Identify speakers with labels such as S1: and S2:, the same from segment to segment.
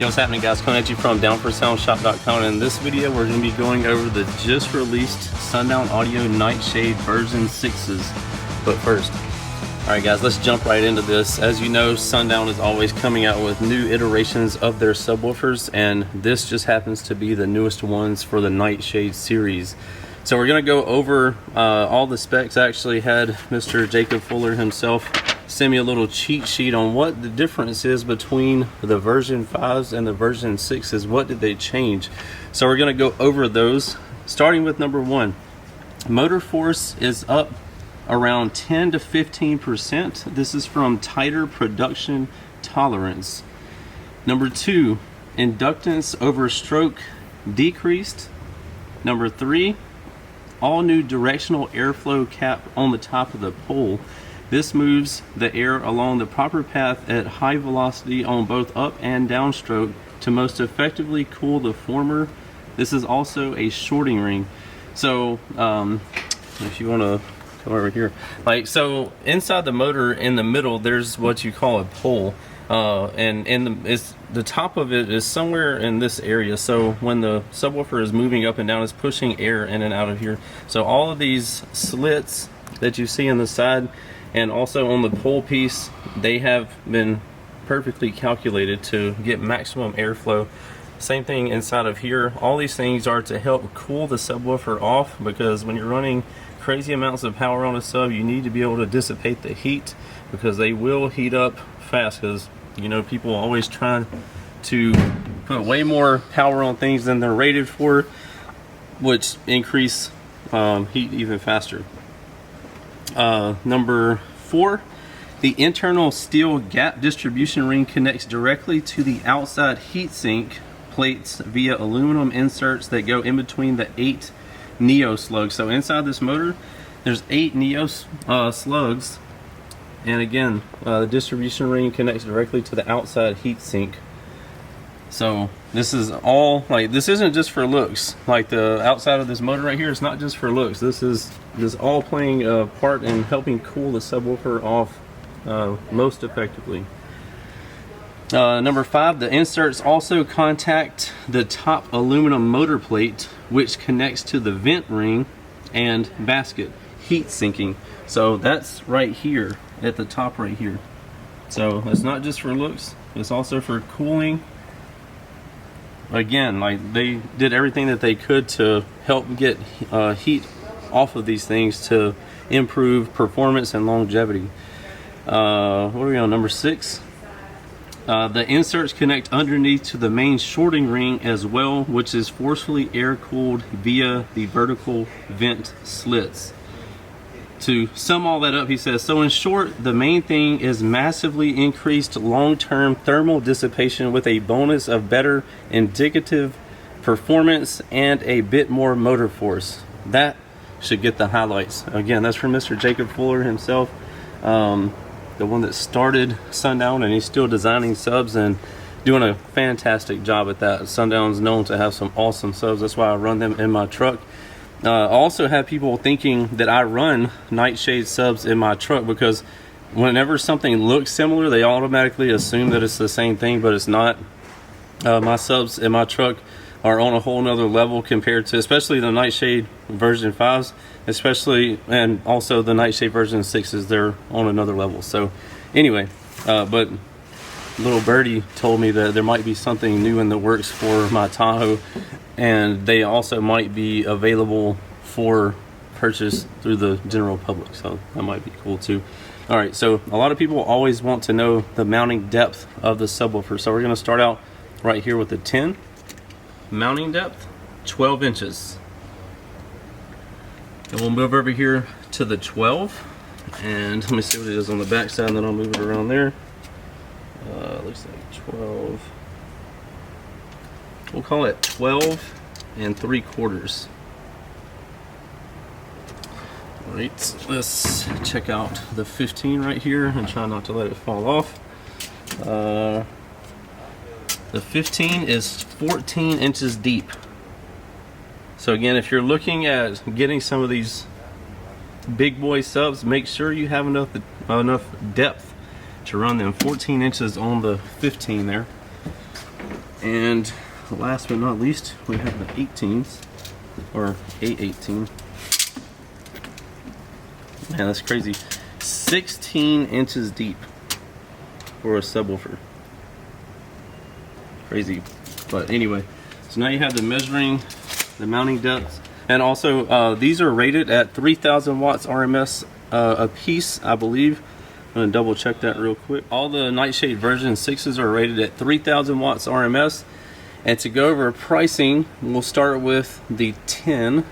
S1: Yo, what's happening, guys? Coming at you from downforsoundshop.com, and in this video we're going to be going over the just released Sundown Audio Nightshade version 6s. But first, alright guys, let's jump right into this. As you know, Sundown is always coming out with new iterations of their subwoofers, and this just happens to be the newest ones for the Nightshade series. So we're going to go over all the specs. I actually had Mr. Jacob Fuller himself send me a little cheat sheet on what the difference is between the version 5s and the version 6s. What did they change? So we're going to go over those, starting with number 1. Motor force is up around 10 to 15%. This is from tighter production tolerance. Number 2, inductance over stroke decreased. Number 3, all new directional airflow cap on the top of the pole. This moves the air along the proper path at high velocity on both up and downstroke to most effectively cool the former. This is also a shorting ring. So if you want to come over here, so inside the motor in the middle there's what you call a pole, and the top of it is somewhere in this area. So when the subwoofer is moving up and down, it's pushing air in and out of here. So all of these slits that you see on the side and also on the pole piece, they have been perfectly calculated to get maximum airflow. Same thing inside of here. All these things are to help cool the subwoofer off, because when you're running crazy amounts of power on a sub, you need to be able to dissipate the heat, because they will heat up fast. Because you know, people always try to put way more power on things than they're rated for, which increase heat even faster. Number 4, the internal steel gap distribution ring connects directly to the outside heatsink plates via aluminum inserts that go in between the 8 Neo slugs. So inside this motor there's 8 Neo slugs, and again the distribution ring connects directly to the outside heatsink. So this is all, this isn't just for looks. The outside of this motor right here, it's not just for looks. This is all playing a part in helping cool the subwoofer off most effectively. Number 5, the inserts also contact the top aluminum motor plate, which connects to the vent ring and basket heat sinking. So that's right here at the top right here. So it's not just for looks, it's also for cooling. Again, they did everything that they could to help get heat off of these things to improve performance and longevity. What are we on? Number 6. The inserts connect underneath to the main shorting ring as well, which is forcefully air cooled via the vertical vent slits. To sum all that up, he says, so in short, the main thing is massively increased long-term thermal dissipation with a bonus of better indicative performance and a bit more motor force. That should get the highlights. Again, that's from Mr. Jacob Fuller himself, the one that started Sundown, and he's still designing subs and doing a fantastic job at that. Sundown's known to have some awesome subs. That's why I run them in my truck. I also have people thinking that I run Nightshade subs in my truck, because whenever something looks similar, they automatically assume that it's the same thing, but it's not. My subs in my truck are on a whole nother level compared to, especially the Nightshade version 5s, especially, and also the Nightshade version 6s, they're on another level. So anyway, but little birdie told me that there might be something new in the works for my Tahoe, and they also might be available for purchase through the general public, so that might be cool too. Alright, so a lot of people always want to know the mounting depth of the subwoofer, so we're going to start out right here with the 10. Mounting depth, 12 inches. And we'll move over here to the 12, and let me see what it is on the back side, and then I'll move it around there. Looks like 12. We'll call it 12 3/4. Alright, let's check out the 15 right here and try not to let it fall off. The 15 is 14 inches deep. So again, if you're looking at getting some of these big boy subs, make sure you have enough depth to run them. 14 inches on the 15 there. And last but not least, we have the 18s, or 818. Man, that's crazy. 16 inches deep for a subwoofer. Crazy. But anyway, so now you have the measuring, the mounting depth, and also these are rated at 3,000 watts RMS a piece, I believe. I'm gonna double check that real quick. All the Nightshade version 6s are rated at 3,000 watts RMS. And to go over pricing, we'll start with the 10,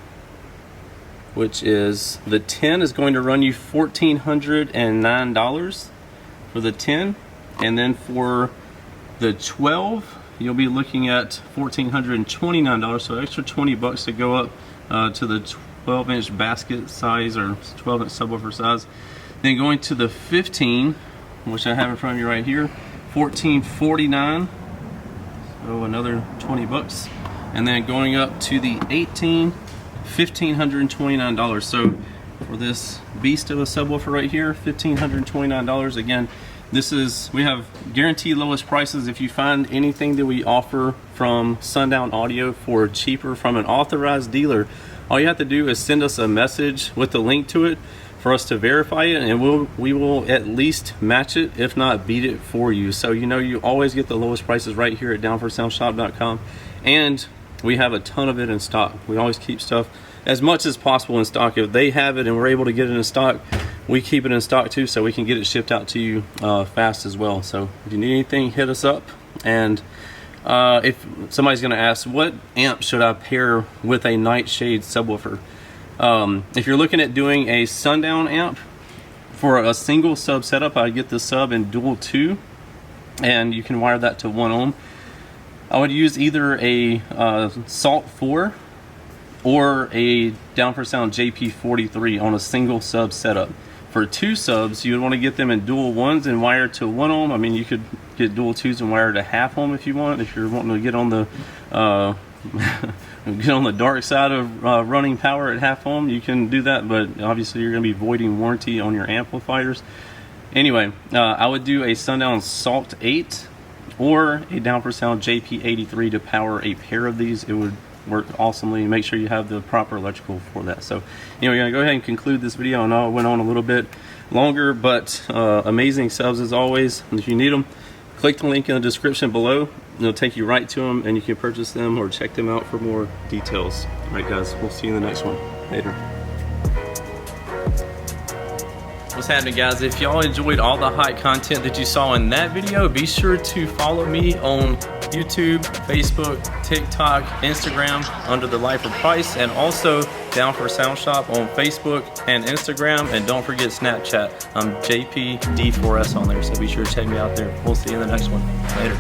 S1: which is, the 10 is going to run you $1,409 for the 10. And then for the 12, you'll be looking at $1,429, so extra 20 bucks to go up to the 12-inch basket size, or 12-inch subwoofer size. Then going to the 15, which I have in front of you right here, $1,449, so another 20 bucks. And then going up to the 18, $1,529. So for this beast of a subwoofer right here, $1,529. Again, this is, we have guaranteed lowest prices. If you find anything that we offer from Sundown Audio for cheaper from an authorized dealer, all you have to do is send us a message with the link to it for us to verify it, and we will at least match it, if not beat it for you. So you know, you always get the lowest prices right here at downforsoundshop.com, and we have a ton of it in stock. We always keep stuff as much as possible in stock. If they have it and we're able to get it in stock, we keep it in stock too, so we can get it shipped out to you fast as well. So if you need anything, hit us up. And if somebody's going to ask, what amp should I pair with a Nightshade subwoofer? If you're looking at doing a Sundown amp for a single sub setup, I'd get the sub in dual 2, and you can wire that to 1 ohm. I would use either a Salt 4 or a Down for Sound JP43 on a single sub setup. For 2 subs, you would want to get them in dual 1s and wire to 1 ohm. I mean, you could get dual 2s and wire to half ohm if you want. If you're wanting to get on the get on the dark side of running power at half ohm, you can do that, but obviously you're going to be voiding warranty on your amplifiers. Anyway, I would do a Sundown Salt 8 or a Down for Sound JP83 to power a pair of these. It would work awesomely. Make sure you have the proper electrical for that. So anyway, we're going to go ahead and conclude this video. I know it went on a little bit longer, but amazing subs as always. And if you need them, click the link in the description below. It'll take you right to them, and you can purchase them or check them out for more details. All right, guys, we'll see you in the next one. Later. What's happening, guys? If y'all enjoyed all the hot content that you saw in that video, be sure to follow me on YouTube, Facebook, TikTok, Instagram under the Life of Price, and also Down for Sound Shop on Facebook and Instagram. And don't forget Snapchat. I'm JPD4S on there, so be sure to check me out there. We'll see you in the next one. Later.